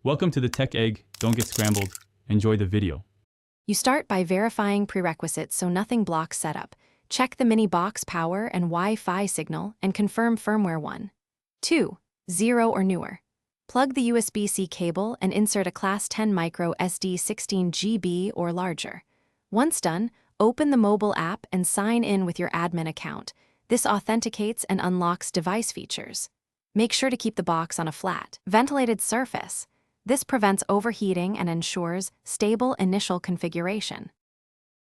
Welcome to the Tech Egg. Don't get scrambled. Enjoy the video. You start by verifying prerequisites so nothing blocks setup. Check the mini box power and Wi-Fi signal and confirm firmware 1. 2. 0 or newer. Plug the USB-C cable and insert a Class 10 micro SD 16 GB or larger. Once done, open the mobile app and sign in with your admin account. This authenticates and unlocks device features. Make sure to keep the box on a flat, ventilated surface. This prevents overheating and ensures stable initial configuration.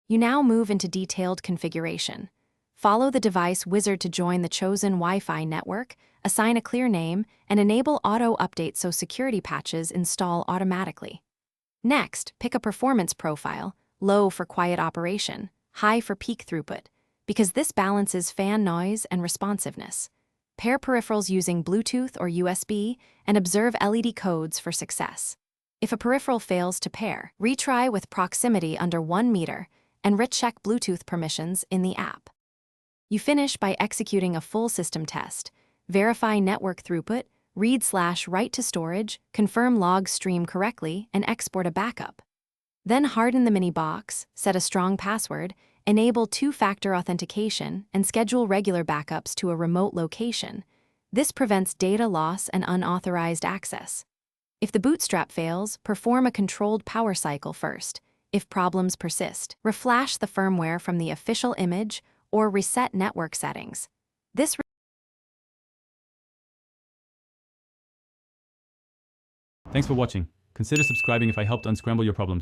You now move into detailed configuration. Follow the device wizard to join the chosen Wi-Fi network, assign a clear name, and enable auto-update so security patches install automatically. Next, pick a performance profile, low for quiet operation, high for peak throughput, because this balances fan noise and responsiveness. Pair peripherals using Bluetooth or USB and observe LED codes for success. If a peripheral fails to pair, retry with proximity under 1 meter and recheck Bluetooth permissions in the app. You finish by executing a full system test, verify network throughput, read/write to storage, confirm log stream correctly, and export a backup. Then harden the mini box, set a strong password, enable two-factor authentication, and schedule regular backups to a remote location. This prevents data loss and unauthorized access. If the bootstrap fails, perform a controlled power cycle first. If problems persist, reflash the firmware from the official image or reset network settings. Thanks for watching. Consider subscribing if I helped unscramble your problems.